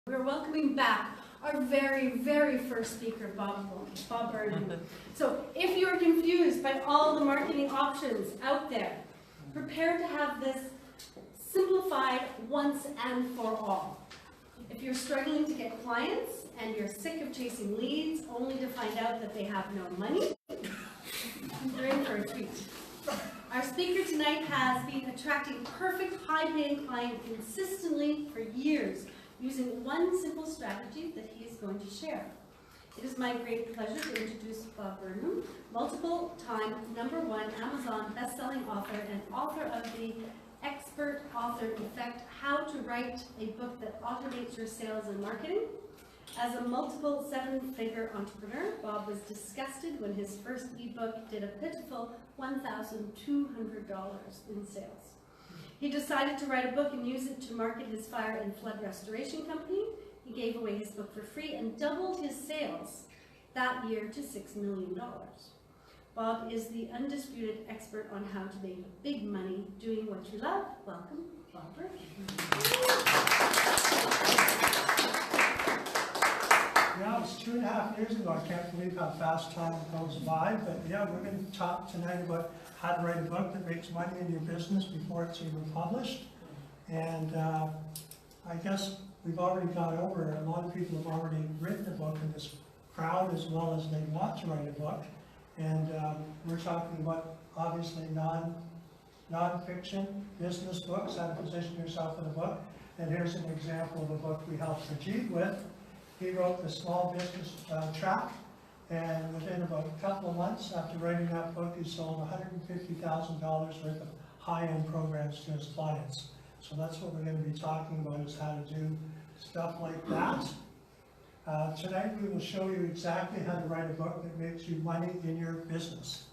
We're welcoming back our very first speaker, Bob Burnham. So if you're confused by all the marketing options out there, prepare to have this simplified once and for all. If you're struggling to get clients and you're sick of chasing leads only to find out that they have no money, you're in for a treat. Our speaker tonight has been attracting perfect high-paying clients consistently for years using one simple strategy that he is going to share. It is my great pleasure to introduce Bob Burnham, multiple-time #1 Amazon best-selling author and author of the Expert Author Effect, How to Write a Book That Automates Your Sales and Marketing. As a multiple seven-figure entrepreneur, Bob was disgusted when his first ebook did a pitiful $1,200 in sales. He decided to write a book and use it to market his fire and flood restoration company. He gave away his book for free and doubled his sales that year to $6 million. Bob is the undisputed expert on how to make big money doing what you love. Welcome, Bob Burnham. Yeah, it was 2.5 years ago. I can't believe how fast time goes by. But yeah, we're going to talk tonight about how to write a book that makes money in your business before it's even published. And I guess we've already gone over, a lot of people have already written a book in this crowd as well as they want to write a book. And we're talking about obviously non-fiction business books, how to position yourself in a book. And here's an example of a book we helped Rajiv with. He wrote the small business track, and within about a couple of months after writing that book, he sold $150,000 worth of high-end programs to his clients. So that's what we're going to be talking about, is how to do stuff like that. Tonight we will show you exactly how to write a book that makes you money in your business.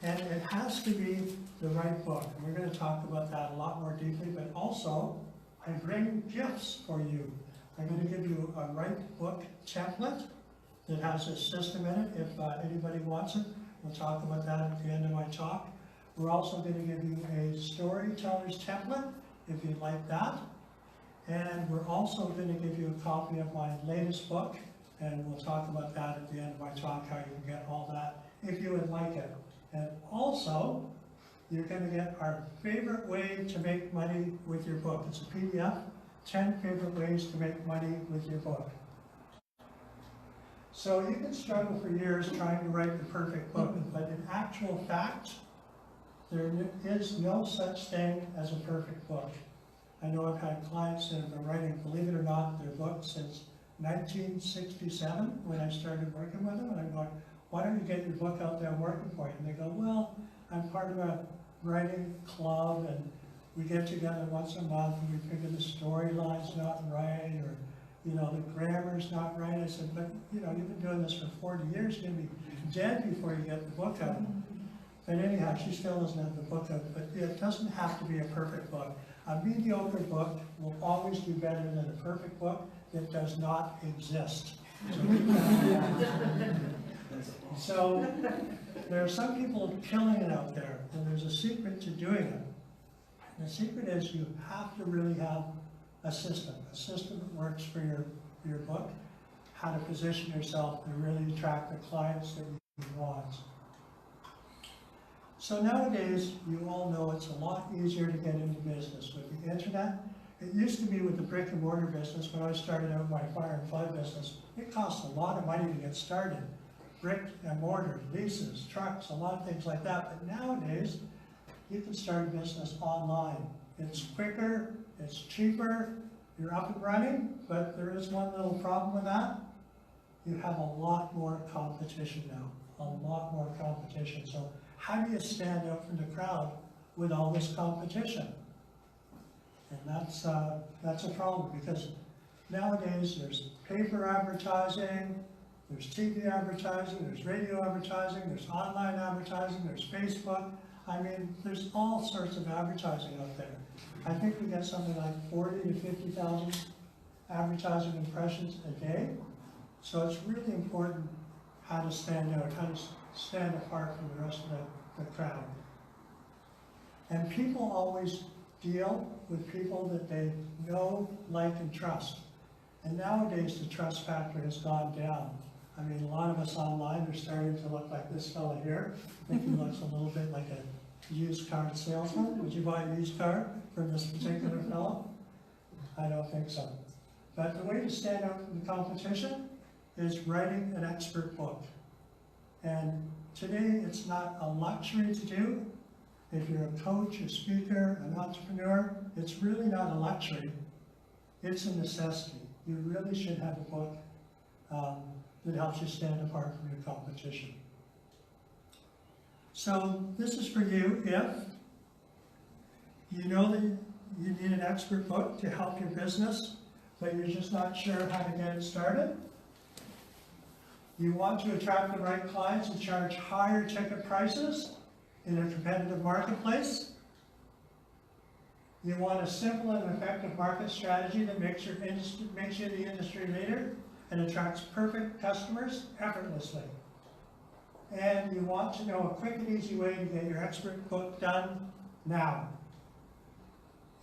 And it has to be the right book. And we're going to talk about that a lot more deeply, but also I bring gifts for you. I'm going to give you a right book template that has a system in it if anybody wants it. We'll talk about that at the end of my talk. We're also going to give you a storyteller's template if you'd like that. And we're also going to give you a copy of my latest book, and we'll talk about that at the end of my talk, how you can get all that if you would like it. And also, you're going to get our favorite way to make money with your book. It's a PDF. 10 favorite ways to make money with your book. So you can struggle for years trying to write the perfect book, but in actual fact, there is no such thing as a perfect book. I know I've had clients that have been writing, believe it or not, their book since 1967 when I started working with them, and I'm going, why don't you get your book out there working for you? And they go, well, I'm part of a writing club, and we get together once a month and we figure the storyline's not right, or the grammar's not right. I said, but you've been doing this for 40 years, you're going to be dead before you get the book out. But anyhow, she still doesn't have the book out, but it doesn't have to be a perfect book. A mediocre book will always be better than a perfect book that does not exist. So there are some people killing it out there, and there's a secret to doing it. The secret is you have to really have a system that works for your book, how to position yourself to really attract the clients that you want. So nowadays, you all know it's a lot easier to get into business with the internet. It used to be with the brick and mortar business. When I started out my fire and flood business, it cost a lot of money to get started. Brick and mortar, leases, trucks, a lot of things like that. But nowadays, you can start a business online. It's quicker, it's cheaper, you're up and running, but there is one little problem with that. You have a lot more competition now, a lot more competition. So how do you stand out from the crowd with all this competition? And that's a problem, because nowadays there's paper advertising, there's TV advertising, there's radio advertising, there's online advertising, there's Facebook. I mean, there's all sorts of advertising out there. I think we get something like 40 to 50,000 advertising impressions a day. So it's really important how to stand out, how to stand apart from the rest of the crowd. And people always deal with people that they know, like, and trust. And nowadays, the trust factor has gone down. I mean, a lot of us online are starting to look like this fella here. I think he looks a little bit like a used car salesman. Would you buy a used car from this particular fellow? I don't think so. But the way to stand out from the competition is writing an expert book. And today, it's not a luxury to do. If you're a coach, a speaker, an entrepreneur, it's really not a luxury. It's a necessity. You really should have a book that helps you stand apart from your competition. So this is for you if you know that you need an expert book to help your business, but you're just not sure how to get it started. You want to attract the right clients and charge higher ticket prices in a competitive marketplace. You want a simple and effective market strategy that makes you the industry leader and attracts perfect customers effortlessly. And you want to know a quick and easy way to get your expert book done now.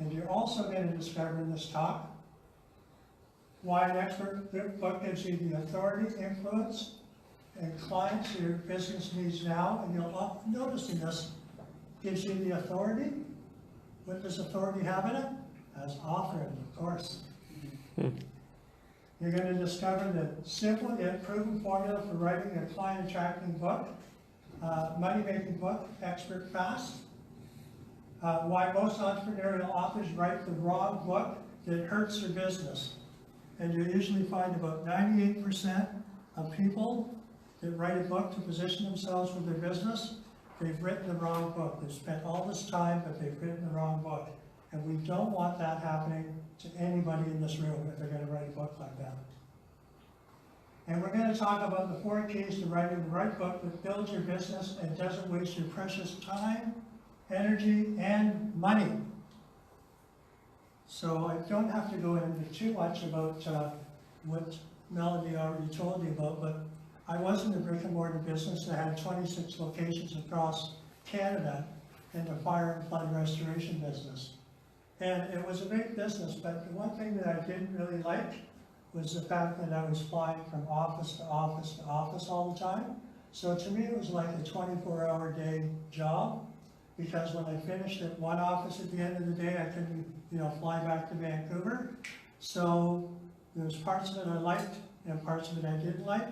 And you're also going to discover in this talk why an expert book gives you the authority, influence, and clients your business needs now. And you'll notice in this, gives you the authority. What does authority have in it? As author, of course. You're going to discover the simple yet proven formula for writing a client-attracting book, money-making book, Expert Fast. Why most entrepreneurial authors write the wrong book that hurts their business. And you usually find about 98% of people that write a book to position themselves with their business, they've written the wrong book. They've spent all this time, but they've written the wrong book. And we don't want that happening to anybody in this room if they're going to write a book like that. And we're going to talk about the 4 keys to writing the right book that builds your business and doesn't waste your precious time, energy, and money. So I don't have to go into too much about what Melanie already told you about, but I was in the brick and mortar business that had 26 locations across Canada in the fire and flood restoration business. And it was a big business, but the one thing that I didn't really like was the fact that I was flying from office to office to office all the time. So to me, it was like a 24-hour day job, because when I finished at one office at the end of the day, I couldn't, fly back to Vancouver. So there was parts of it I liked and parts of it I didn't like.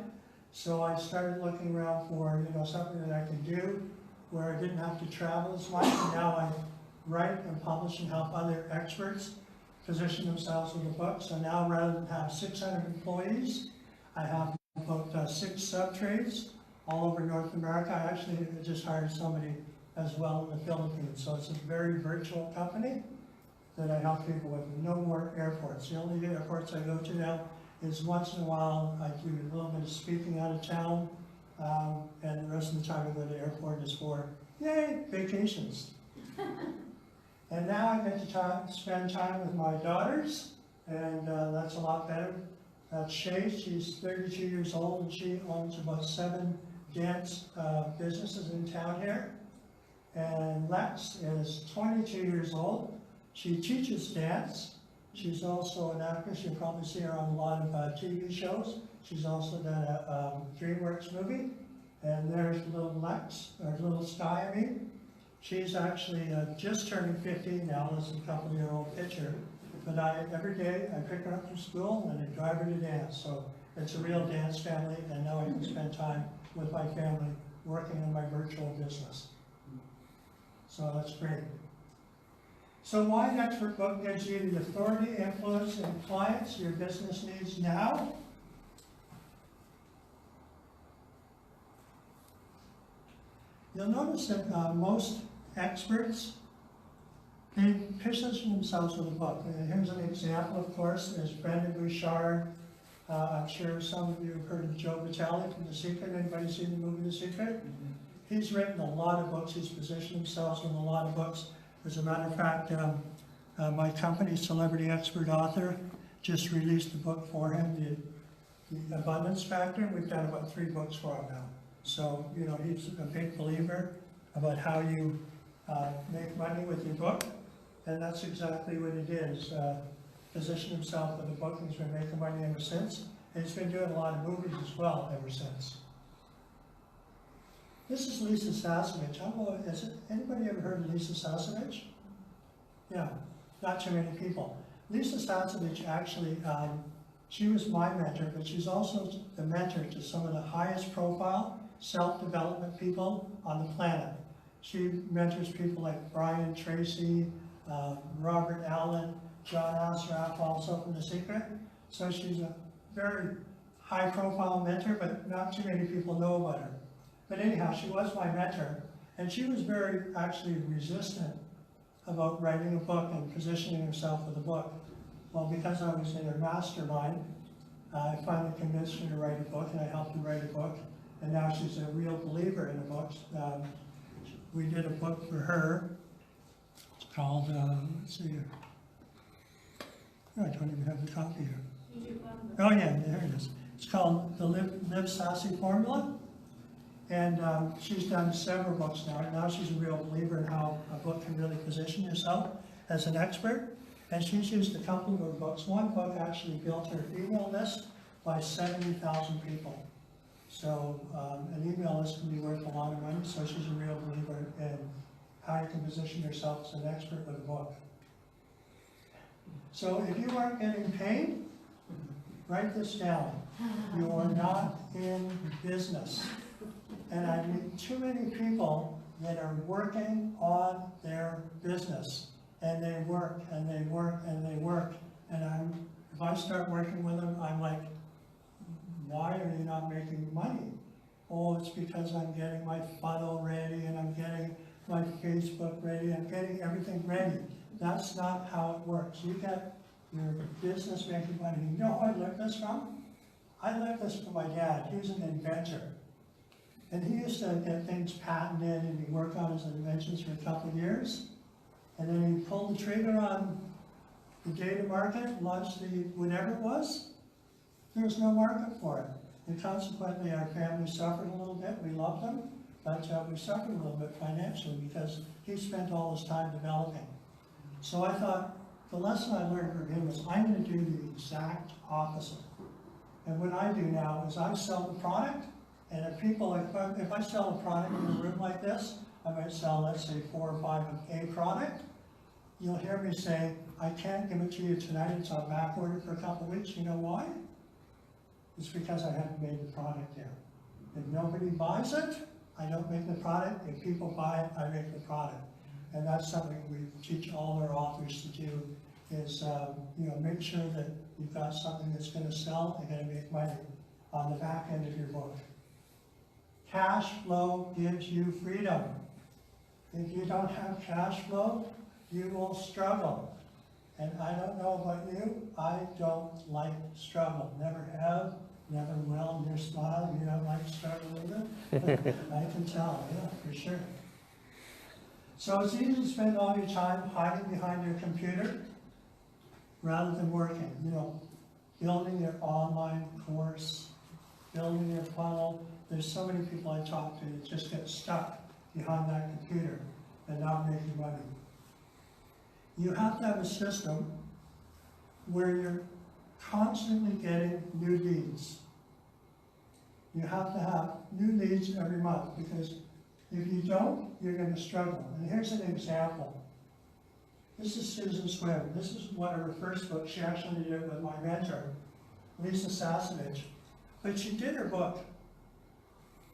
So I started looking around for, something that I could do where I didn't have to travel as much. And now I write and publish and help other experts position themselves with a book. So now, rather than have 600 employees, I have about 6 sub-trades all over North America. I actually just hired somebody as well in the Philippines. So it's a very virtual company that I help people with. No more airports. The only airports I go to now is once in a while I do a little bit of speaking out of town, and the rest of the time I go to the airport is for, yay, vacations. And now I get to spend time with my daughters, and that's a lot better. That's Shay, she's 32 years old, and she owns about 7 dance businesses in town here. And Lex is 22 years old. She teaches dance. She's also an actress. You'll probably see her on a lot of TV shows. She's also done a DreamWorks movie. And there's little Lex, or little Sky, I mean. She's actually just turning 15 now. This is a couple-year-old picture. But every day I pick her up from school and I drive her to dance. So it's a real dance family, and now I can spend time with my family working on my virtual business. So that's great. So why an expert book gives you the authority, influence, and clients your business needs now? You'll notice that most experts, they position themselves with a book. And here's an example, of course, is Brendan Bouchard. I'm sure some of you have heard of Joe Vitale from The Secret. Anybody seen the movie The Secret? Mm-hmm. He's written a lot of books. He's positioned himself with a lot of books. As a matter of fact, my company, Celebrity Expert Author, just released a book for him, The Abundance Factor. We've done about 3 books for him now. So, he's a big believer about how you make money with your book. And that's exactly what he did, is position himself with the book, and he's been making money ever since. And he's been doing a lot of movies as well ever since. This is Lisa Sasevich. Has anybody ever heard of Lisa Sasevich? Yeah, not too many people. Lisa Sasevich actually, she was my mentor, but she's also the mentor to some of the highest profile self-development people on the planet. She mentors people like Brian Tracy, Robert Allen, John Assaraf, also from The Secret. So she's a very high-profile mentor, but not too many people know about her. But anyhow, she was my mentor, and she was very actually resistant about writing a book and positioning herself with a book. Well, because I was in her mastermind, I finally convinced her to write a book, and I helped her write a book, and now she's a real believer in the books. We did a book for her. It's called, let's see here. Oh, I don't even have the copy here. Oh yeah, there it is. It's called the Live Sassy Formula. And she's done several books now. Now she's a real believer in how a book can really position yourself as an expert. And she's used a couple of her books. One book actually built her email list by 70,000 people. So an email list can be worth a lot of money. So she's a real believer in how you can position yourself as an expert with a book. So if you aren't getting paid, write this down. You are not in business. And I meet too many people that are working on their business, and they work, and they work, and they work. And if I start working with them, I'm like, why are you not making money? Oh, it's because I'm getting my funnel ready, and I'm getting my Facebook ready, I'm getting everything ready. That's not how it works. You get your business making money. You know who I learned this from? I learned this from my dad. He was an inventor. And he used to get things patented, and he'd work on his inventions for a couple of years. And then he'd pull the trigger on the day to market, launch the whatever it was. There was no market for it. And consequently, our family suffered a little bit. We loved him, but we suffered a little bit financially because he spent all his time developing. So I thought, the lesson I learned from him was I'm going to do the exact opposite. And what I do now is I sell the product. And if people, if I sell a product in a room like this, I might sell, let's say, 4 or 5 of a product. You'll hear me say, I can't give it to you tonight, it's on back order for a couple of weeks. You know why? It's because I haven't made the product yet. If nobody buys it, I don't make the product. If people buy it, I make the product. And that's something we teach all our authors to do, is make sure that you've got something that's going to sell and going to make money on the back end of your book. Cash flow gives you freedom. If you don't have cash flow, you will struggle. And I don't know about you, I don't like struggle. Never have, never will. Your smile, you don't like struggle either? I can tell, yeah, for sure. So it's easy to spend all your time hiding behind your computer rather than working. Building your online course, building your funnel. There's so many people I talk to that just get stuck behind that computer and not making money. You have to have a system where you're constantly getting new leads. You have to have new leads every month, because if you don't, you're going to struggle. And here's an example. This is Susan Swim. This is one of her first books. She actually did it with my mentor, Lisa Sasevich. But she did her book.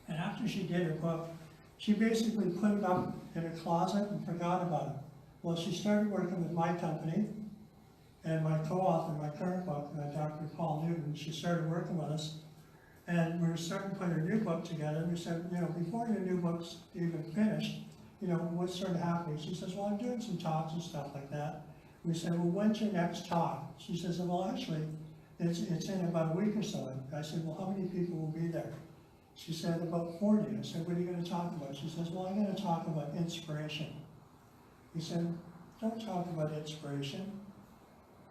And after she did her book, she basically put it up in her closet and forgot about it. Well, she started working with my company, and my co-author, my current book, Dr. Paul Newton, she started working with us, and we were starting to put her new book together, and we said, before your new book's even finished, what's sort of happening? She says, well, I'm doing some talks and stuff like that. We said, well, when's your next talk? She says, well, actually, it's in about a week or so. I said, well, how many people will be there? She said, about 40. I said, what are you going to talk about? She says, well, I'm going to talk about inspiration. He said, don't talk about inspiration.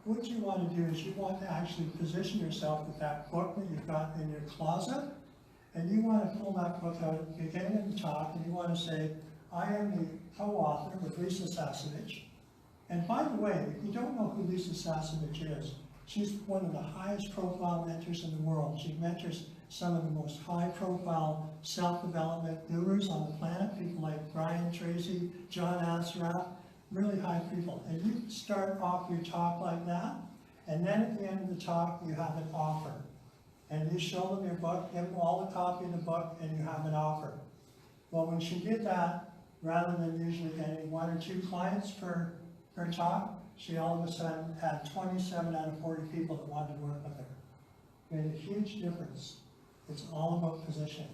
What you want to do is you want to actually position yourself with that book that you've got in your closet, and you want to pull that book out at the beginning of the talk, and you want to say, I am the co-author with Lisa Sasevich, And by the way, if you don't know who Lisa Sassenich is, she's one of the highest profile mentors in the world. She mentors some of the most high profile self-development gurus on the planet, people like Brian Tracy, John Assaraf, really high people. And you start off your talk like that, and then at the end of the talk, you have an offer. And you show them your book, give them all the copy of the book, and you have an offer. Well, when she did that, rather than usually getting 1 or 2 clients per talk, she all of a sudden had 27 out of 40 people that wanted to work with her. Made a huge difference. It's all about positioning.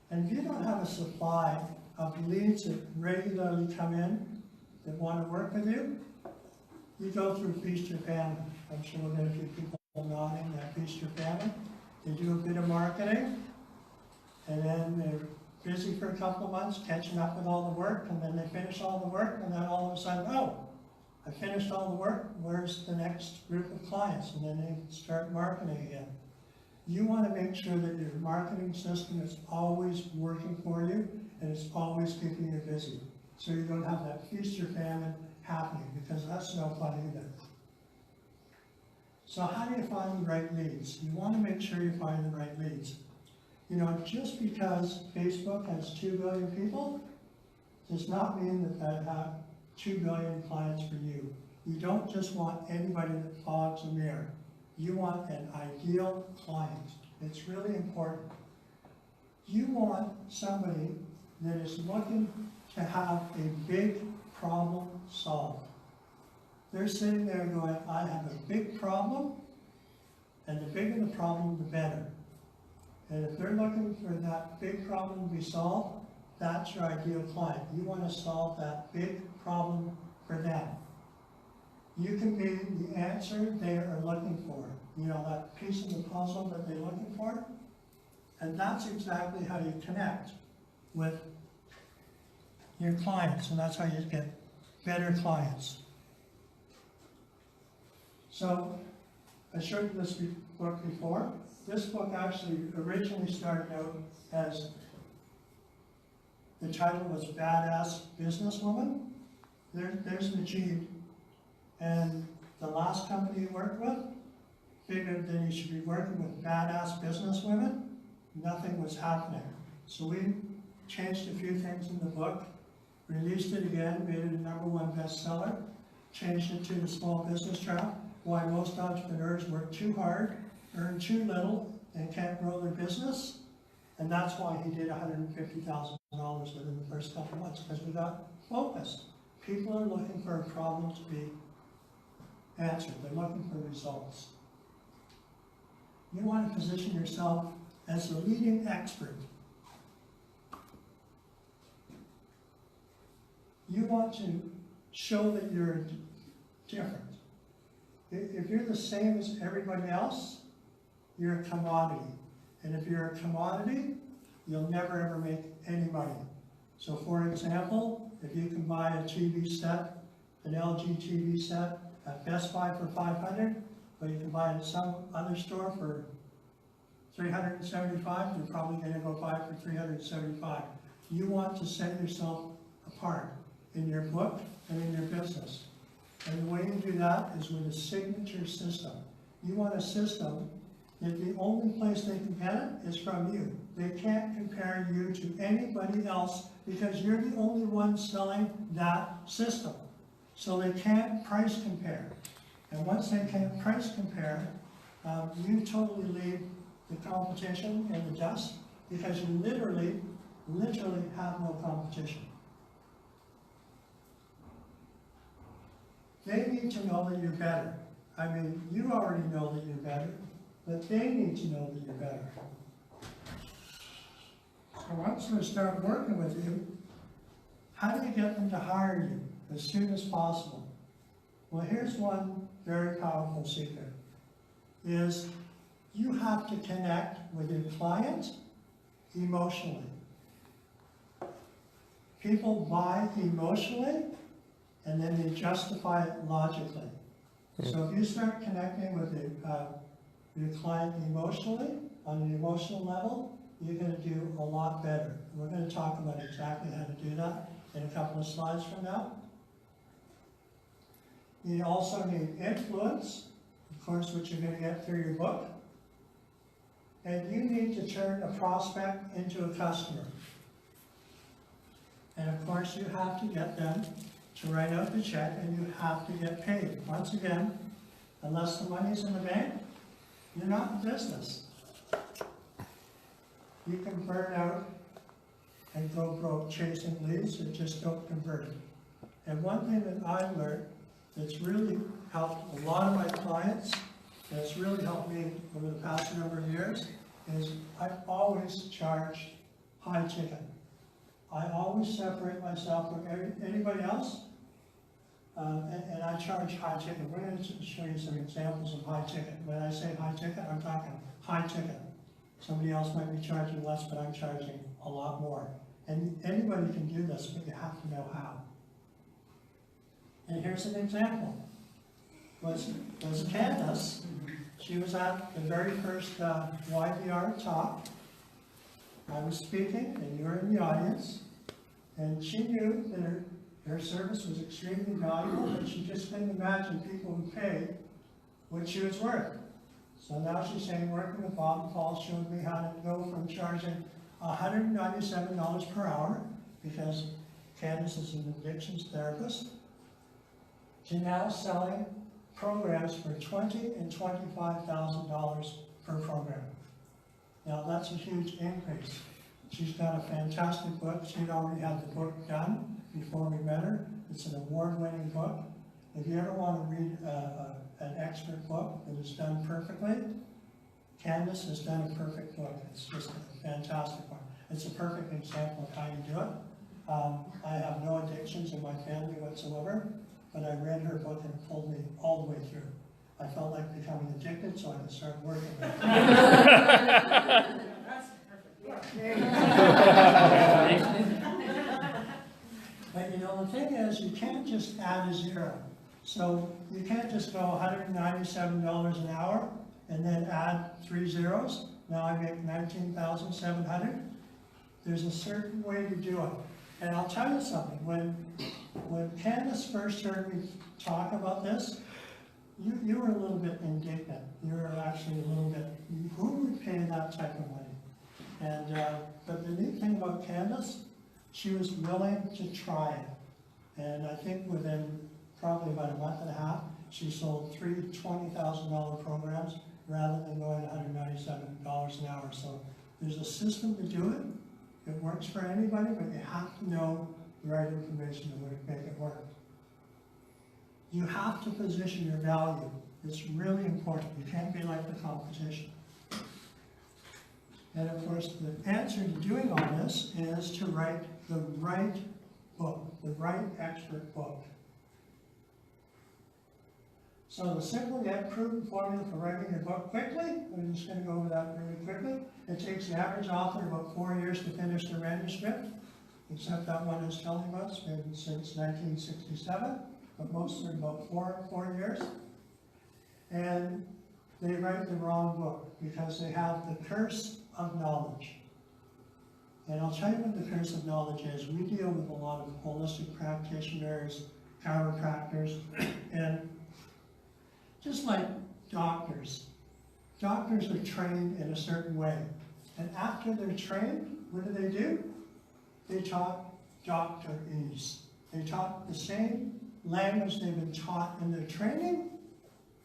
And if you don't have a supply of leads that regularly come in that want to work with you, you go through feast or famine. I'm sure we'll get a few people nodding that feast or famine. They do a bit of marketing, and then they're busy for a couple of months catching up with all the work, and then they finish all the work, and then all of a sudden, oh, I finished all the work, where's the next group of clients? And then they start marketing again. You want to make sure that your marketing system is always working for you, and it's always keeping you busy. So you don't have that feast or famine happening, because that's no fun either. So how do you find the right leads? You want to make sure you find the right leads. You know, just because Facebook has 2 billion people does not mean that they have 2 billion clients for you. You don't just want anybody that fogs a mirror. You want an ideal client. It's really important. You want somebody that is looking to have a big problem solved. They're sitting there going, I have a big problem, and the bigger the problem, the better. And if they're looking for that big problem to be solved, that's your ideal client. You want to solve that big problem for them. You can be the answer they are looking for. You know, that piece of the puzzle that they're looking for. And that's exactly how you connect with your clients, and that's how you get better clients. So, I showed you this book before. This book actually originally started out as, the title was Badass Businesswoman. There's Najib. And the last company he worked with figured that he should be working with badass businesswomen. Nothing was happening. So we changed a few things in the book, released it again, made it a #1 bestseller, changed it to the small business trap, why most entrepreneurs work too hard, earn too little, and can't grow their business. And that's why he did $150,000 within the first couple of months, because we got focused. People are looking for a problem to be answered. They're looking for results. You want to position yourself as the leading expert. You want to show that you're different. If you're the same as everybody else, you're a commodity. And if you're a commodity, you'll never ever make any money. So for example, if you can buy a TV set, an LG TV set at Best Buy for $500, but you can buy it at some other store for $375, you're probably going to go buy it for $375. You want to set yourself apart in your book and in your business. And the way you do that is with a signature system. You want a system that the only place they can get it is from you. They can't compare you to anybody else because you're the only one selling that system. So they can't price compare. And once they can't price compare, you totally leave the competition in the dust because you literally have no competition. They need to know that you're better. I mean, you already know that you're better, but they need to know that you're better. So once they start working with you, how do you get them to hire you as soon as possible? Well, here's one very powerful secret, is you have to connect with your client emotionally. People buy emotionally, and then they justify it logically. So if you start connecting with your client emotionally, on an emotional level, you're going to do a lot better. We're going to talk about exactly how to do that in a couple of slides from now. You also need influence, of course, which you're going to get through your book. And you need to turn a prospect into a customer. And of course, you have to get them to write out the check, and you have to get paid. Once again, unless the money's in the bank, you're not in business. You can burn out and go broke chasing leads that just don't convert. And one thing that I've learned that's really helped a lot of my clients, that's really helped me over the past number of years, is I've always charged high ticket. I always separate myself from anybody else, and I charge high ticket. We're going to show you some examples of high ticket. When I say high ticket, I'm talking high ticket. Somebody else might be charging less, but I'm charging a lot more. And anybody can do this, but you have to know how. And here's an example. Was Candace. She was at the very first YVR talk. I was speaking, and you were in the audience, and she knew that her service was extremely valuable, but she just couldn't imagine people who paid what she was worth. So now she's saying, working with Bob, Paul showed me how to go from charging $197 per hour, because Candace is an addictions therapist, to now selling programs for $20,000 and $25,000 per program. Now that's a huge increase. She's got a fantastic book. She'd already had the book done before we met her. It's an award-winning book. If you ever want to read an expert book that is done perfectly, Candace has done a perfect book. It's just a fantastic one. It's a perfect example of how you do it. I have no addictions in my family whatsoever, but I read her book and it pulled me all the way through. I felt like becoming addicted, so I could start working with it. That's perfect. But you know, the thing is, you can't just add a zero. So you can't just go $197 an hour and then add 3 zeros. Now I make $19,700. There's a certain way to do it. And I'll tell you something, when Candace first heard me talk about this, you were a little bit indignant. You were actually a little bit, who would pay that type of money? And, but the neat thing about Candace, she was willing to try it. And I think within probably about a month and a half, she sold 3 $20,000 programs rather than going $197 an hour. So there's a system to do it. It works for anybody, but you have to know the right information to make it work. You have to position your value. It's really important. You can't be like the competition. And of course, the answer to doing all this is to write the right book, the right expert book. So the simple yet proven formula for writing your book quickly, I'm just going to go over that really quickly. It takes the average author about 4 years to finish their manuscript, except that one is telling us, been since 1967, but most are about four years. And they write the wrong book because they have the curse of knowledge. And I'll tell you what the curse of knowledge is. We deal with a lot of holistic practitioners, chiropractors, and just like doctors. Doctors are trained in a certain way. And after they're trained, what do? They talk doctorese. They talk the same language they've been taught in their training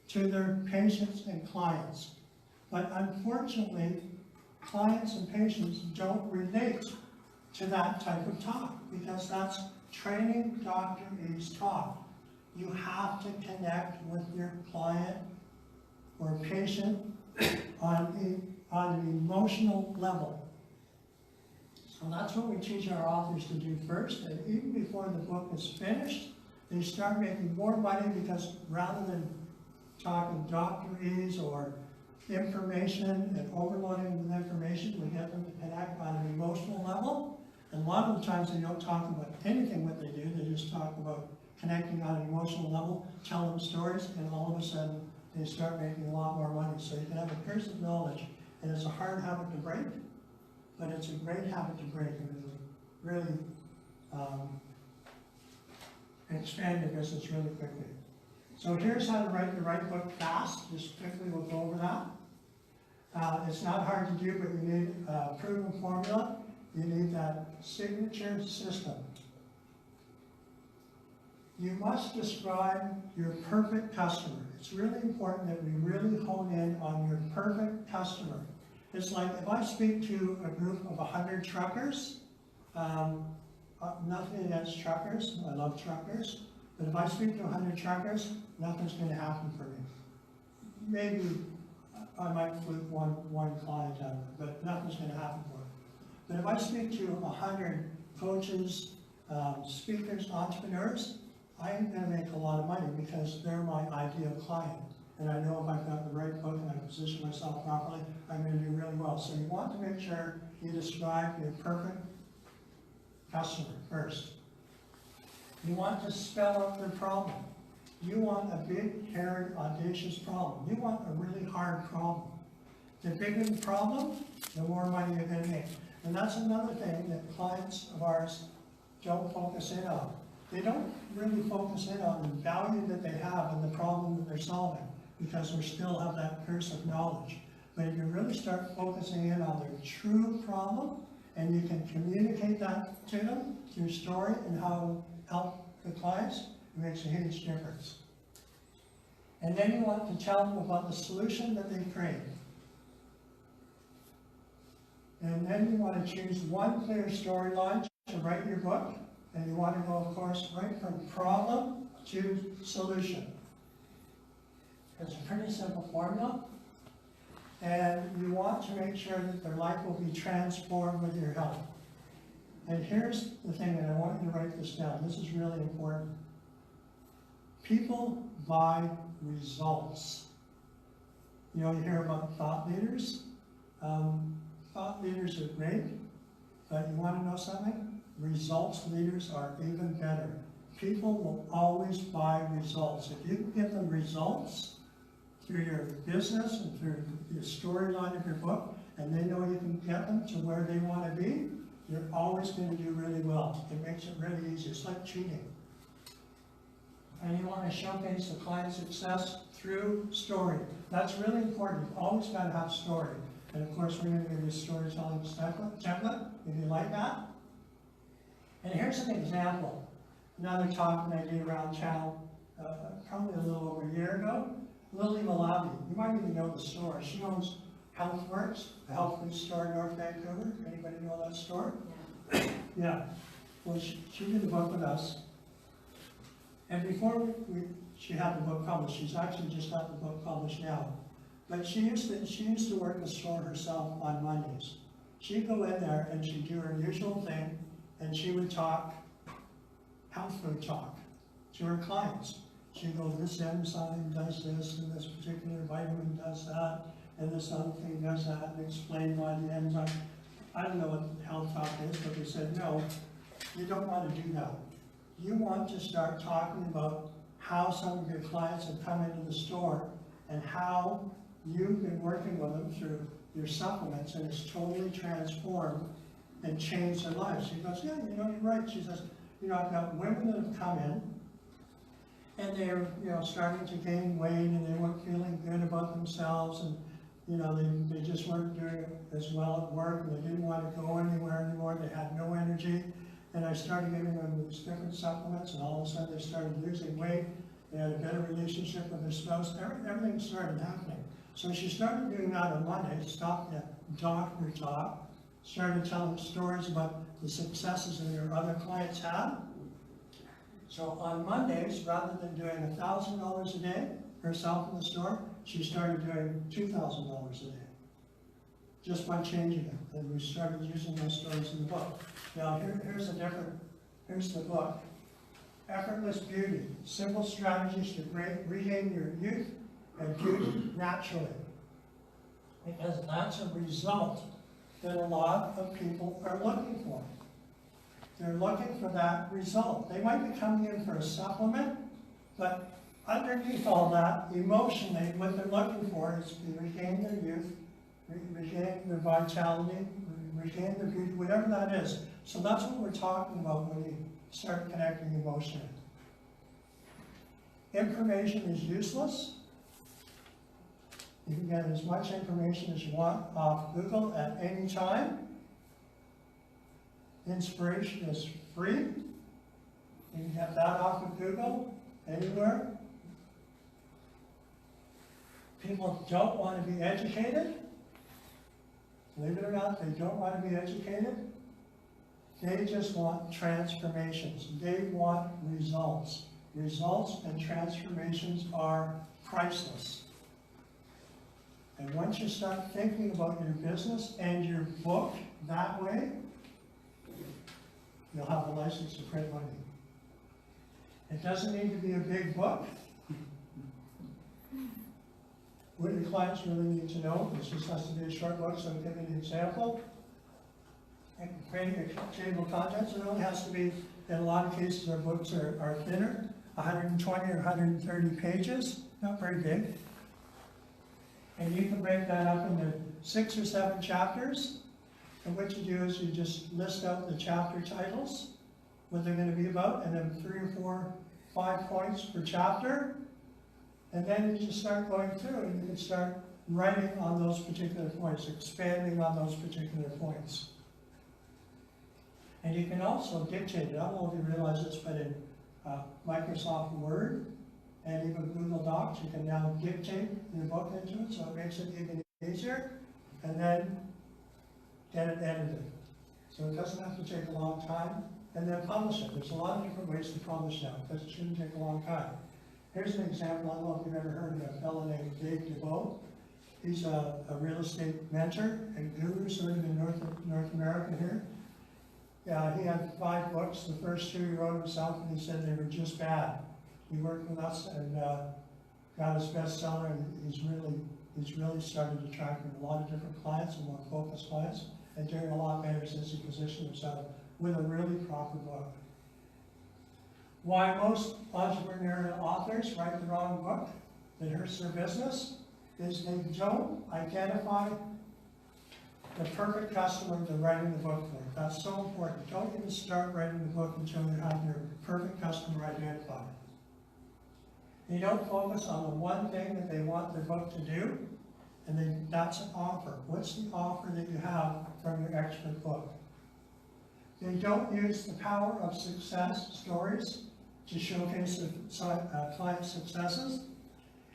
to their patients and clients. But unfortunately, clients and patients don't relate to that type of talk because that's training doctorese talk. You have to connect with your client or patient on an emotional level. So that's what we teach our authors to do first, and even before the book is finished, they start making more money because rather than talking doctorese or information and overloading them with information, we get them to connect on an emotional level. And a lot of the times they don't talk about anything what they do, they just talk about connecting on an emotional level, tell them stories, and all of a sudden they start making a lot more money. So you can have a curse of knowledge, and it's a hard habit to break, but it's a great habit to break, and it'll really expand your business really quickly. So here's how to write the right book fast. Just quickly we'll go over that. It's not hard to do, but you need a proven formula. You need that signature system. You must describe your perfect customer. It's really important that we really hone in on your perfect customer. It's like if I speak to a group of 100 truckers, nothing against truckers, I love truckers, but if I speak to 100 truckers, nothing's going to happen for me. Maybe I might fluke one client out of it, but nothing's going to happen for me. But if I speak to 100 coaches, speakers, entrepreneurs, I'm going to make a lot of money because they're my ideal client. And I know if I've got the right book and I position myself properly, I'm going to do really well. So you want to make sure you describe your perfect customer first. You want to spell out their problem. You want a big, hairy, audacious problem. You want a really hard problem. The bigger the problem, the more money you're going to make. And that's another thing that clients of ours don't focus in on. They don't really focus in on the value that they have and the problem that they're solving, because we still have that curse of knowledge. But if you really start focusing in on their true problem, and you can communicate that to them through story and how to help the clients, it makes a huge difference. And then you want to tell them about the solution that they create. And then you want to choose one clear storyline to write your book. And you want to go, of course, right from problem to solution. It's a pretty simple formula. And you want to make sure that their life will be transformed with your help. And here's the thing, and I want you to write this down. This is really important. People buy results. You know, you hear about thought leaders. Thought leaders are great, but you want to know something? Results leaders are even better. People will always buy results. If you give them results through your business and through your storyline of your book, and they know you can get them to where they want to be, you're always going to do really well. It makes it really easy. It's like cheating. And you want to showcase the client's success through story. That's really important. You've always got to have story. And of course, we're going to give you a storytelling template, if you like that. And here's an example. Another talk that I did around town, probably a little over a year ago. Lily Malabi, you might even know the store. She owns HealthWorks, a health food store in North Vancouver. Anybody know that store? Yeah. Yeah. Well, she did the book with us. And before she had the book published, she's actually just got the book published now. But she used to work the store herself on Mondays. She'd go in there and she'd do her usual thing, and she would talk health food talk to her clients. She'd go, this enzyme does this, and this particular vitamin does that, and this other thing does that, and explain why the enzyme. I don't know what health talk is, but they said, no, you don't want to do that. You want to start talking about how some of your clients have come into the store and how you've been working with them through your supplements, and it's totally transformed and changed their lives. She goes, yeah, you know, you're right. She says, you know, I've got women that have come in, and they're, you know, starting to gain weight, and they weren't feeling good about themselves, and, you know, they just weren't doing as well at work, and they didn't want to go anywhere anymore. They had no energy. And I started giving them these different supplements, and all of a sudden they started losing weight. They had a better relationship with their spouse. Everything started happening. So she started doing that on Monday, stopped the doctor talk, started telling stories about the successes that her other clients had. So on Mondays, rather than doing $1,000 a day herself in the store, she started doing $2,000 a day, just by changing it. And we started using those stories in the book. Now here's the book. Effortless Beauty, simple strategies to regain your youth and beauty naturally. Because that's a result that a lot of people are looking for. They're looking for that result. They might be coming in for a supplement, but underneath all that, emotionally, what they're looking for is to regain their youth, regain their vitality, regain their beauty, whatever that is. So that's what we're talking about when we start connecting emotionally. Information is useless. You can get as much information as you want off Google at any time. Inspiration is free. You can get that off of Google anywhere. People don't want to be educated. Believe it or not, they don't want to be educated. They just want transformations. They want results. Results and transformations are priceless. And once you start thinking about your business and your book that way, you'll have a license to print money. It doesn't need to be a big book. What your clients really need to know, this just has to be a short book, so I'll give you an example. And creating a table of contents, it only has to be, in a lot of cases, our books are thinner, 120 or 130 pages, not very big. And you can break that up into 6 or 7 chapters. And what you do is you just list out the chapter titles, what they're going to be about, and then 3 or 4, 5 points per chapter. And then you just start going through and you can start writing on those particular points, expanding on those particular points. And you can also dictate it. I don't know if you realize this, but in Microsoft Word and even Google Docs, you can now dictate your book into it, so it makes it even easier. And then get it edited. So it doesn't have to take a long time. And then publish it. There's a lot of different ways to publish now, because it shouldn't take a long time. Here's an example. I don't know if you've ever heard of a fellow named Dave DeVoe. He's a real estate mentor and guru, sort of in North America here. Yeah, he had 5 books. The first 2 he wrote himself, and he said they were just bad. He worked with us and got his bestseller, and he's really started attracting a lot of different clients and more focused clients, and doing a lot better since he positioned himself with a really proper book. Why most entrepreneurial authors write the wrong book that hurts their business is they don't identify the perfect customer they're writing the book for. That's so important. Don't even start writing the book until you have your perfect customer identified. They don't focus on the one thing that they want their book to do, and that's an offer. What's the offer that you have from your expert book? They don't use the power of success stories to showcase the client successes.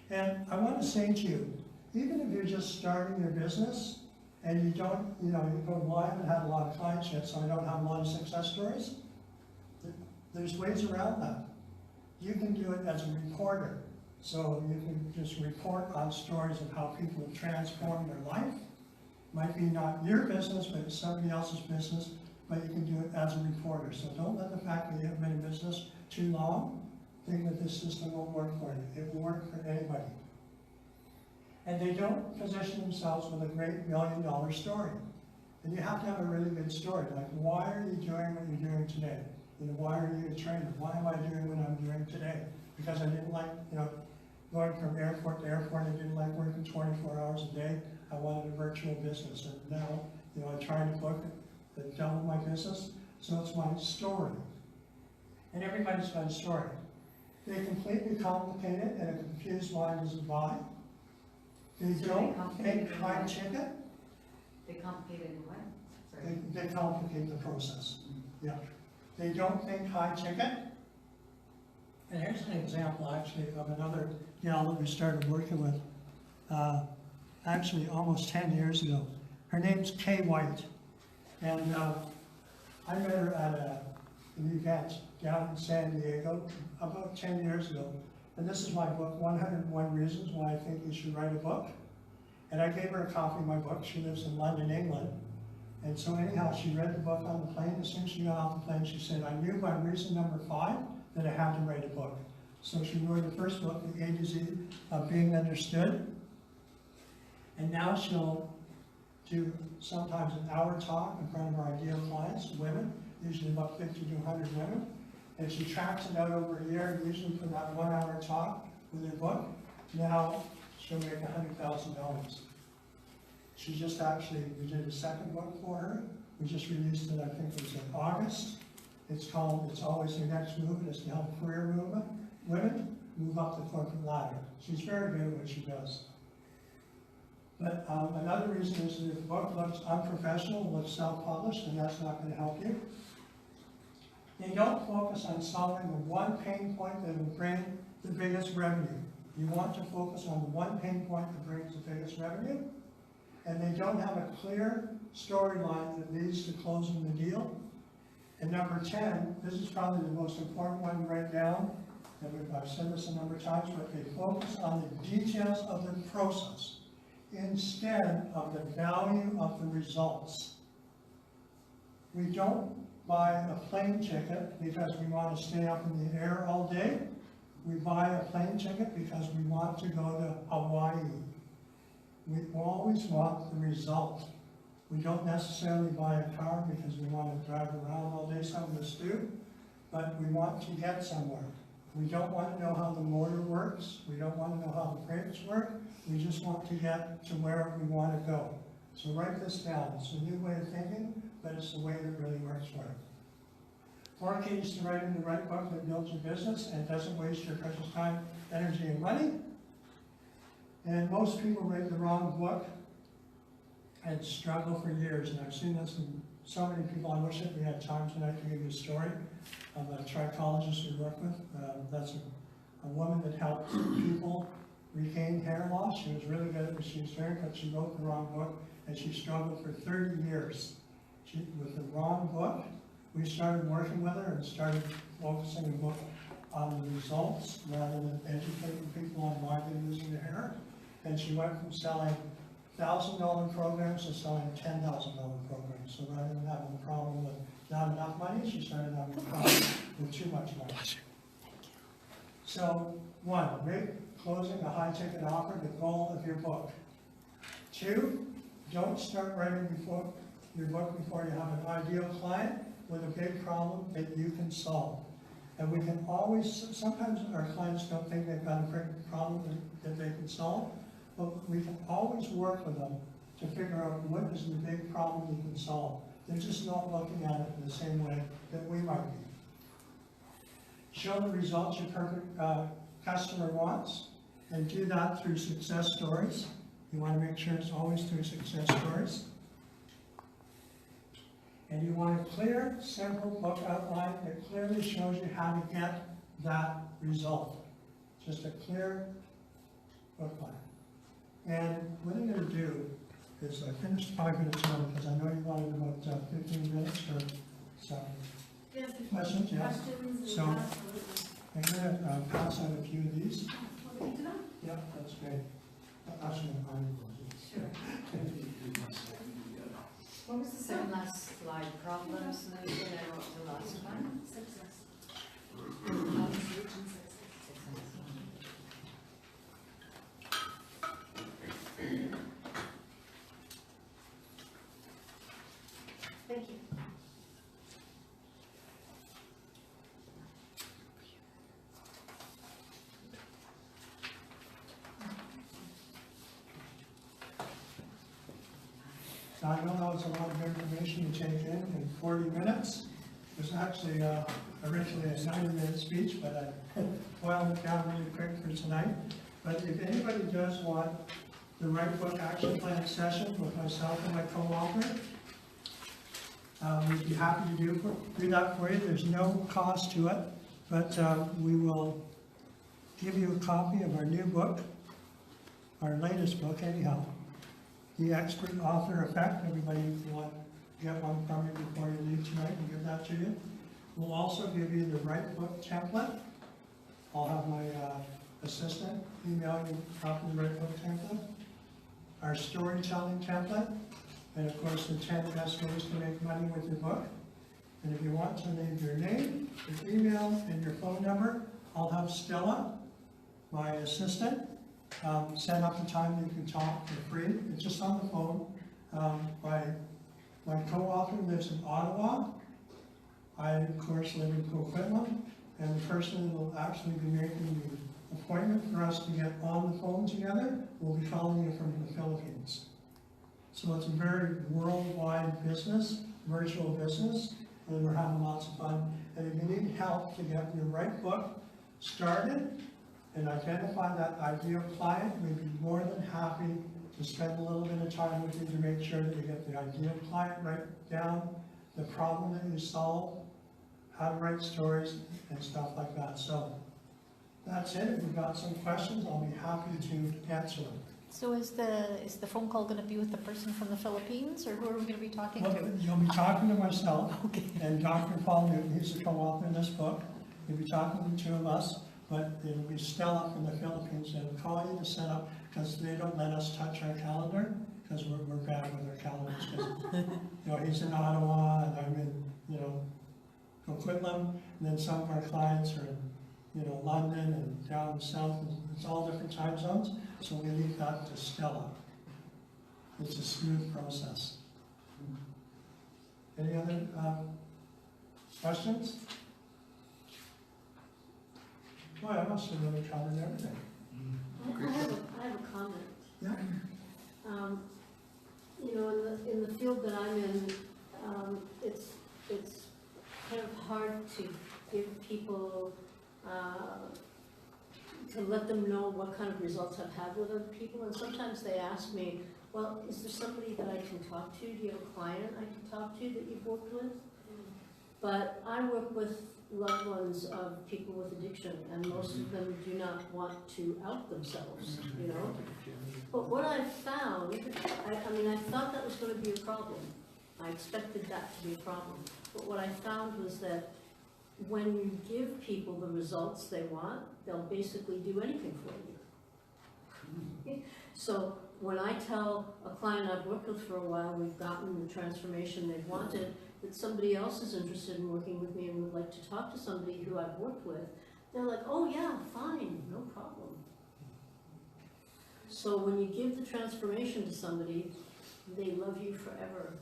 And I want to say to you, even if you're just starting your business and you don't, you go, well, I haven't had a lot of clients yet, so I don't have a lot of success stories. There's ways around that. You can do it as a reporter. So you can just report on stories of how people have transformed their life. Might be not your business, but it's somebody else's business, but you can do it as a reporter. So don't let the fact that you haven't been in business too long think that this system won't work for you. It will work for anybody. And they don't position themselves with a great $1 million story. And you have to have a really good story. Like, why are you doing what you're doing today? Why are you a trainer? Why am I doing what I'm doing today? Because I didn't like, going from airport to airport. I didn't like working 24 hours a day. I wanted a virtual business. And now, I'm trying to book that double my business. So it's my story. And everybody's got a story. They completely complicate it, and a confused mind doesn't buy. They don't think high ticket. They complicate it in what? Sorry. They complicate the process. Yeah. They don't think high ticket. And here's an example, actually, of another gal that we started working with, actually almost 10 years ago. Her name's Kay White. And I met her at an event down in San Diego about 10 years ago. And this is my book, 101 Reasons Why I Think You Should Write a Book. And I gave her a copy of my book. She lives in London, England. And so anyhow, she read the book on the plane. As soon as she got off the plane, she said, I knew by reason number 5 that I had to write a book. So she wrote the first book, The A to Z of Being Understood. And now she'll do sometimes an hour talk in front of her ideal clients, women, usually about 50 to 100 women. And she tracks it out over a year, usually for that 1 hour talk with her book. Now she'll make $100,000. She just actually, we did a second book for her. We just released it, I think it was in August. It's called It's Always Your Next Move. It's to help career women move up the corporate ladder. She's very good at what she does. But another reason is that if the book looks unprofessional, looks self-published, and that's not going to help you. You don't focus on solving the one pain point that will bring the biggest revenue. You want to focus on the one pain point that brings the biggest revenue, and they don't have a clear storyline that leads to closing the deal. And number 10, this is probably the most important one to write down, and I've said this a number of times, but they focus on the details of the process instead of the value of the results. We don't buy a plane ticket because we want to stay up in the air all day. We buy a plane ticket because we want to go to Hawaii. We always want the result. We don't necessarily buy a car because we want to drive around all day, some of us do, but we want to get somewhere. We don't want to know how the motor works. We don't want to know how the brakes work. We just want to get to where we want to go. So write this down. It's a new way of thinking, but it's the way that really works for it. 4 keys to writing the right book that builds your business and doesn't waste your precious time, energy, and money. And most people write the wrong book and struggle for years. And I've seen this in so many people. I wish that we had time tonight to give you a story of a trichologist we work with. That's a woman that helps people regain hair loss. She was really good at what she was doing, but she wrote the wrong book, and she struggled for 30 years with the wrong book. We started working with her and started focusing the book on the results rather than educating people on why they're losing their hair. And she went from selling $1,000 programs to selling $10,000 programs. So rather than having a problem with not enough money, she started having a problem with too much money. So, 1, make closing a high-ticket offer the goal of your book. 2, don't start writing your book before you have an ideal client with a big problem that you can solve. And we can always, sometimes our clients don't think they've got a big problem that they can solve, but we can always work with them to figure out what is the big problem you can solve. They're just not looking at it in the same way that we might be. Show the results your perfect customer wants, and do that through success stories. You want to make sure it's always through success stories. And you want a clear, simple book outline that clearly shows you how to get that result. Just a clear book line. And what I'm going to do is I finished 5 minutes early because I know you wanted about 15 minutes for some questions. Yeah. So I'm going to pass out a few of these. Yeah, that's great. Actually, Sure. What was the second last slide? Problem solution and what was the last one? Success. Problem solution, success. Thank you. So I know that was a lot of information to take in 40 minutes. It was actually originally a 90-minute speech, but I boiled it down really quick for tonight. But if anybody does want the Right Book Action Plan session with myself and my co-author, we'd be happy to do that for you. There's no cost to it, but we will give you a copy of our new book, our latest book anyhow, The Expert Author Effect. Everybody, if you want to get one from me before you leave tonight, we'll give that to you. We'll also give you the Right Book template. I'll have my assistant email you a copy of the Right Book template, our storytelling template, and of course the 10 best ways to make money with your book. And if you want to leave your name, your email, and your phone number, I'll have Stella, my assistant, set up a time that you can talk for free. It's just on the phone. My co-author lives in Ottawa. I, of course, live in Coquitlam, and the person who will actually be making the appointment for us to get on the phone together will be calling you from the Philippines. So it's a very worldwide business, virtual business, and we're having lots of fun. And if you need help to get your right book started, and identify that ideal client. We'd be more than happy to spend a little bit of time with you to make sure that you get the ideal client, write down the problem that you solve, how to write stories, and stuff like that. So that's it. If you've got some questions, I'll be happy to answer them. So is the phone call going to be with the person from the Philippines, or who are we going to be talking Well, to? you'll be talking to myself Okay. and Dr. Paul Newton. He's the co-author in this book. You'll be talking to the two of us, but it'll be Stella from the Philippines. They'll call you to set up, because they don't let us touch our calendar, because we're bad with our calendars. 'Cause, you know, he's in Ottawa and I'm in, you know, Coquitlam, and then some of our clients are in, you know, London and down south. It's all different time zones, so we leave that to Stella. It's a smooth process. Any other questions? Boy, I must have really covered everything. I have a comment. Yeah. You know, in the field that I'm in, it's kind of hard to give people, to let them know what kind of results I've had with other people, and sometimes they ask me, well, is there somebody that I can talk to? Do you have a client I can talk to that you've worked with? But I work with loved ones of people with addiction, and most of them do not want to out themselves, you know? But what I've found, I mean, I thought that was going to be a problem. I expected that to be a problem. But what I found was that when you give people the results they want, they'll basically do anything for you. So when I tell a client I've worked with for a while, we've gotten the transformation they've wanted, that somebody else is interested in working with me and would like to talk to somebody who I've worked with, they're like, oh yeah, fine, no problem. So when you give the transformation to somebody, they love you forever.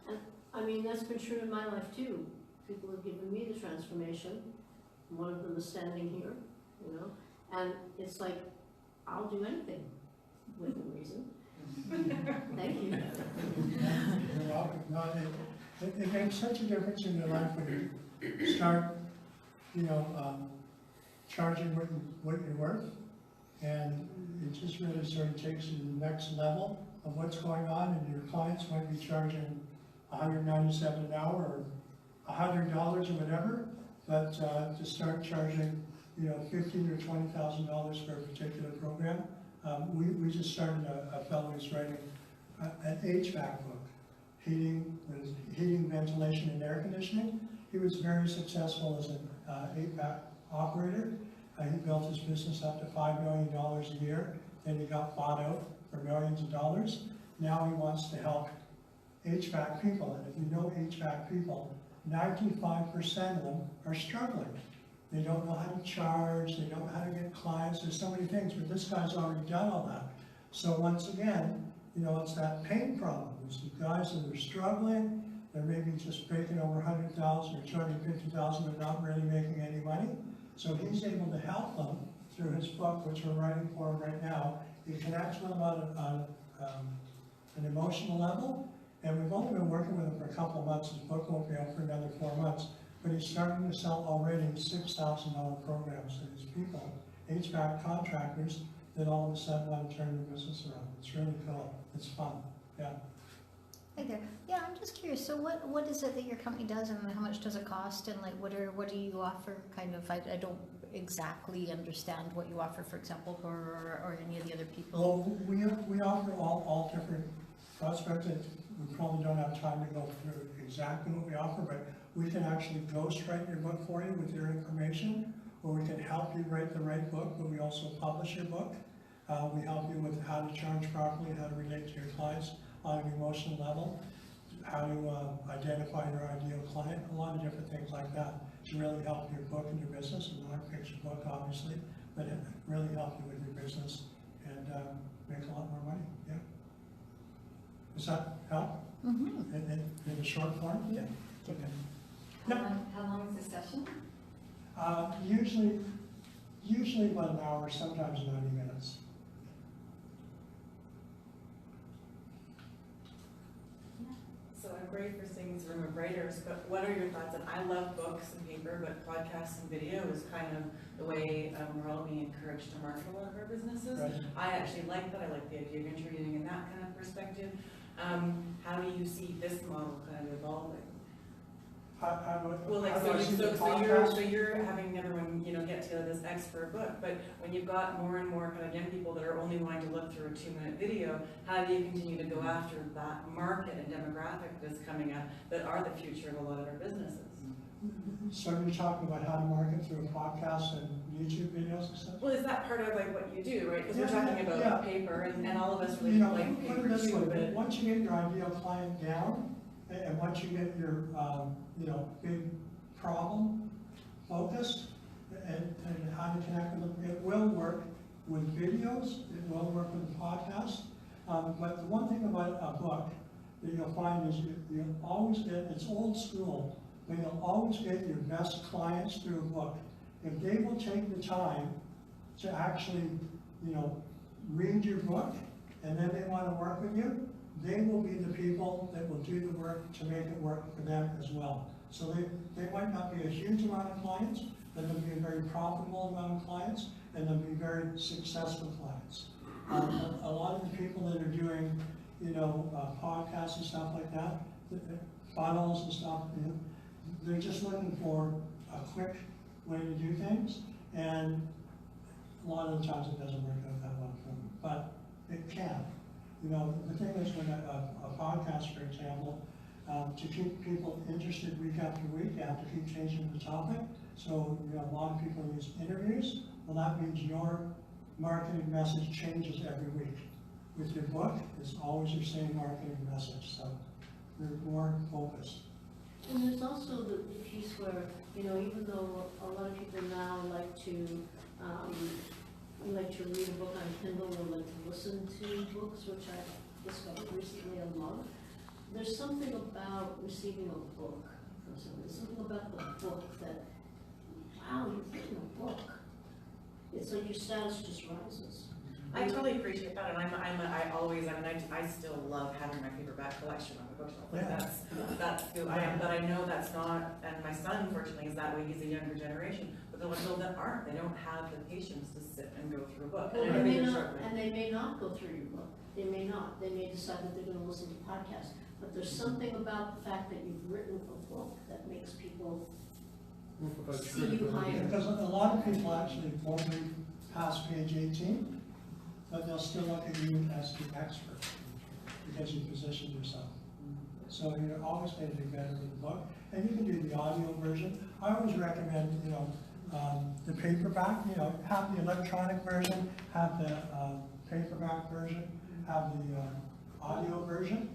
And I mean, that's been true in my life too. People have given me the transformation. One of them is standing here, you know, and it's like, I'll do anything within reason. Thank you. You're welcome. No, it makes such a difference in your life when you start, you know, charging what you're worth, and it just really sort of takes you to the next level of what's going on, and your clients might be charging $197 an hour or $100 or whatever, but to start charging, you know, $15,000 or $20,000 for a particular program. We just started a fellow who's writing an HVAC book, heating, ventilation, and air conditioning. He was very successful as an HVAC operator. He built his business up to $5 million a year. Then he got bought out for millions of dollars. Now he wants to help HVAC people. And if you know HVAC people, 95% of them are struggling. They don't know how to charge, they don't know how to get clients, there's so many things, but this guy's already done all that. So once again, you know, it's that pain problem. It's the guys that are struggling, they're maybe just making over $100,000 or $250,000, but not really making any money. So he's able to help them through his book, which we're writing for him right now. He connects with them on an emotional level, and we've only been working with him for a couple of months. His book won't be out for another 4 months. But he's starting to sell already $6,000 programs to these people, HVAC contractors, that all of a sudden want to turn their business around. It's really cool. It's fun. Yeah. Hi there. Yeah, I'm just curious. So what is it that your company does, and how much does it cost, and like what do you offer? Kind of, I don't exactly understand what you offer, for example, or any of the other people. Well, we offer all different prospects. We probably don't have time to go through exactly what we offer, but we can actually ghostwrite your book for you with your information, or we can help you write the right book, but we also publish your book. We help you with how to charge properly, how to relate to your clients on an emotional level, how to identify your ideal client, a lot of different things like that to really help your book and your business, and not a picture book, obviously, but it really help you with your business and make a lot more money. Yeah. Does that help? Mm-hmm. In a short form? Yeah. Okay. How long is the session? Usually about an hour, sometimes 90 minutes. So I've great for singing room of writers, but what are your thoughts on, I love books and paper, but podcasts and video is kind of the way we're all being encouraged to market a lot of our businesses. Right. I actually like that. I like the idea of interviewing in that kind of perspective. How do you see this model kind of evolving? Well, like, so you're having everyone, get together this expert book, but when you've got more and more kind of young people that are only wanting to look through a 2-minute video, how do you continue to go after that market and demographic that's coming up that are the future of a lot of our businesses? So you're talking about how to market through a podcast and YouTube videos and stuff? Well, is that part of like what you do, right? Because Yeah, we're talking about yeah. paper and all of us really like put paper it this too, way, but once you get your ideal client down, and once you get your, big problem focused, and how to connect with them, it will work with videos, it will work with podcasts. But the one thing about a book that you'll find is you'll always get, it's old school, but you'll always get your best clients through a book. If they will take the time to actually, read your book, and then they want to work with you, they will be the people that will do the work to make it work for them as well. So they might not be a huge amount of clients, but they'll be a very profitable amount of clients, and they'll be very successful clients. A lot of the people that are doing, podcasts and stuff like that, funnels and stuff, they're just looking for a quick way to do things, and a lot of the times it doesn't work out that well for them, but it can. The thing is when a podcast, for example, to keep people interested week after week, you have to keep changing the topic. So, a lot of people use interviews. Well, that means your marketing message changes every week. With your book, it's always your same marketing message, so you're more focused. And there's also the piece where, even though a lot of people now like to read a book on Kindle or like to listen to books, which I discovered recently I love, there's something about receiving a book from someone. There's something about the book that, wow, you've written a book. It's like your status just rises. I totally appreciate that, and I still love having my paperback collection on the bookshelf. Like that's who I am, but I know that's not, and my son unfortunately is that way. He's a younger generation, but the ones that aren't, they don't have the patience to sit and go through a book. Well, they may not go through your book. They may not. They may decide that they're going to listen to podcasts. But there's something about the fact that you've written a book that makes people see you higher. Because a lot of people actually won't read past page 18, but they'll still look at you as the expert because you positioned yourself. So you're always going to do better with the book. And you can do the audio version. I always recommend, the paperback, have the electronic version, have the paperback version, have the audio version.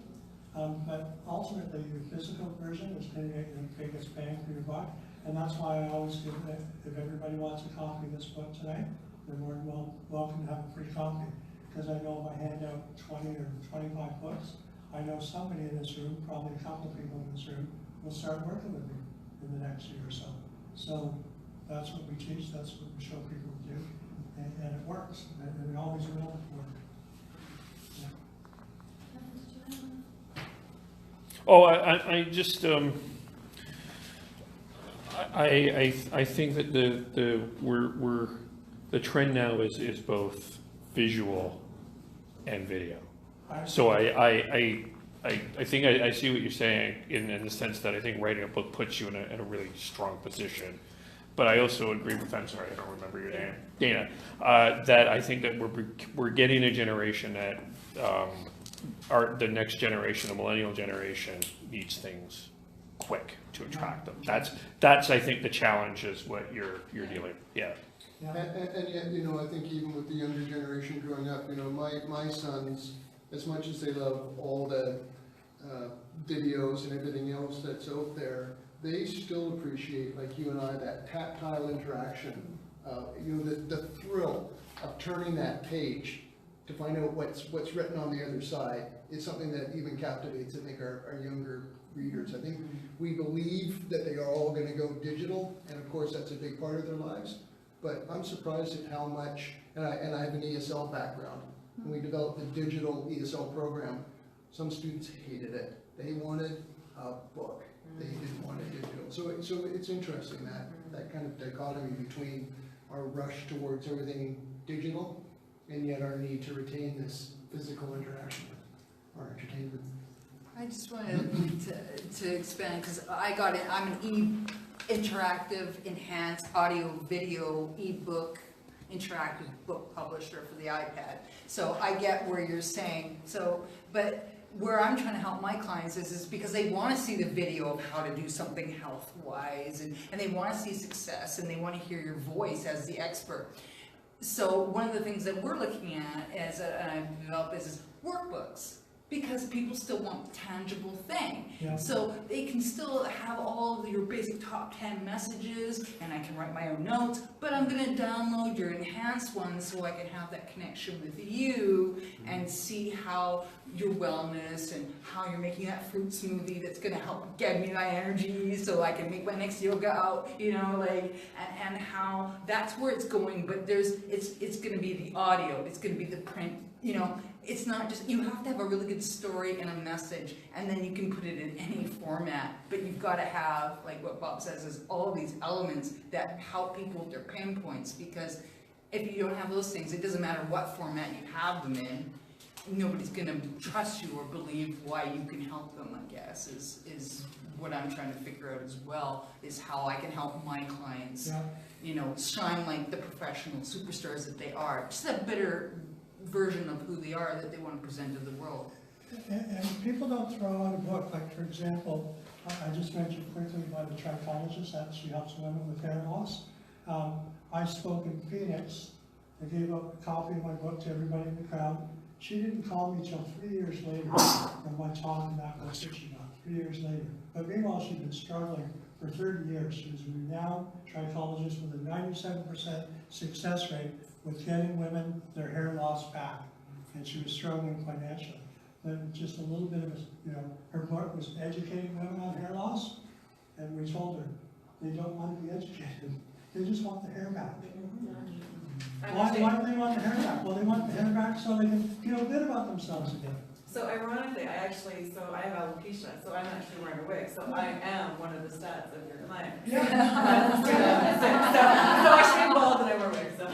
But ultimately, your physical version is going to get the biggest bang for your buck. And that's why I always give it, if everybody wants a copy of this book tonight, they're more than welcome to have a free copy. Because I know if I hand out 20 or 25 books, I know somebody in this room, probably a couple of people in this room, will start working with me in the next year or so. So that's what we teach, that's what we show people to do, and it works, and it always will work. Yeah. Oh, I just I think that the trend now is both visual and video. So I think I see what you're saying in the sense that I think writing a book puts you in a really strong position. But I also agree with, I'm sorry, I don't remember your name, Dana, that I think that we're getting a generation that the next generation, the millennial generation, needs things quick to attract them. That's I think the challenge is what you're dealing with. Yeah. Yeah. And yet, I think even with the younger generation growing up, my sons, as much as they love all the videos and everything else that's out there, they still appreciate, like you and I, that tactile interaction, the thrill of turning that page to find out what's written on the other side is something that even captivates, I think, our younger readers. I think we believe that they are all going to go digital, and of course that's a big part of their lives, but I'm surprised at how much, and I have an ESL background. When we developed the digital ESL program, some students hated it. They wanted book. They didn't want it digital. So it's interesting that kind of dichotomy between our rush towards everything digital and yet our need to retain this physical interaction with our entertainment. I just wanted to expand, because I'm an interactive, enhanced audio, video, ebook, interactive book publisher for the iPad. So I get where you're saying, but where I'm trying to help my clients is because they want to see the video of how to do something health-wise, and they want to see success, and they want to hear your voice as the expert. So one of the things that we're looking at as I've developed is workbooks, because people still want a tangible thing. Yeah. So they can still have all of your basic top 10 messages, and I can write my own notes, but I'm gonna download your enhanced ones so I can have that connection with you and see how your wellness and how you're making that fruit smoothie that's gonna help get me my energy so I can make my next yoga out, you know, like, and how that's where it's going, but it's gonna be the audio, it's gonna be the print, you know. It's not just, you have to have a really good story and a message, and then you can put it in any format, but you've got to have, like what Bob says, is all these elements that help people with their pain points, because if you don't have those things, it doesn't matter what format you have them in, nobody's going to trust you or believe why you can help them, I guess, is what I'm trying to figure out as well, is how I can help my clients, Yeah. you know, shine like the professional superstars that they are, just a better version of who they are that they want to present to the world. And people don't throw out a book, like for example, I just mentioned quickly about a trichologist that she helps women with hair loss. I spoke in Phoenix, I gave up a copy of my book to everybody in the crowd. She didn't call me till 3 years later from my talk and that book that she got, 3 years later. But meanwhile, she'd been struggling for 30 years. She was a renowned trichologist with a 97% success rate with getting women their hair loss back, and she was struggling financially. But just a little bit of, her book was educating women on hair loss, and we told her they don't want to be educated, they just want the hair back. Why do they want the hair back? Well, they want the hair back so they can feel good about themselves again. So ironically, I have alopecia, so I'm actually wearing a wig, so I am one of the stats of your client. Yeah. So I should be bald and I wear wigs, so.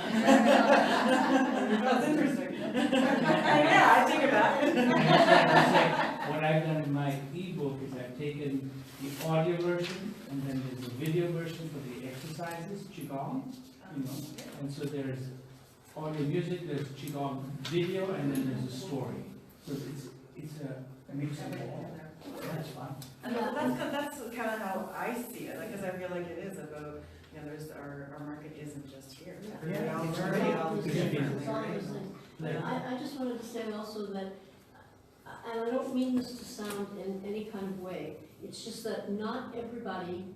That's interesting. Yeah, I take it back. What I've done in my ebook is I've taken the audio version, and then there's a video version for the exercises, Qigong, and so there's audio music, there's Qigong video, and then there's a story. So it's a mix of all. That's fun. And that's kind of how I see it, because I feel like it is about, there's our market isn't just here. Yeah. It's already all differently, right? I just wanted to say also that, and I don't mean this to sound in any kind of way, it's just that not everybody,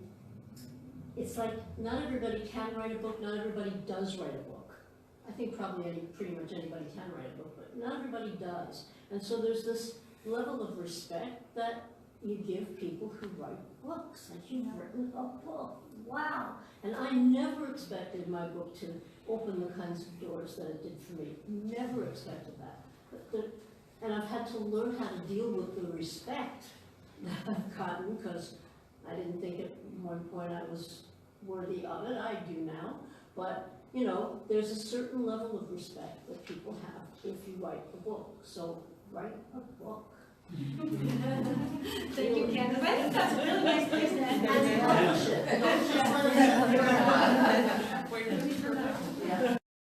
it's like not everybody can write a book, not everybody does write a book. I think probably pretty much anybody can write a book, but not everybody does. And so there's this level of respect that you give people who write books. Like, you've written a book, wow. And I never expected my book to open the kinds of doors that it did for me. Never expected that. And I've had to learn how to deal with the respect that I've gotten, because I didn't think at one point I was worthy of it. I do now. But, there's a certain level of respect that people have if you write a book. So write a book. Thank you, Ken. I think that's a really nice place to end. And publish it. Don't just let it Wait, Yeah.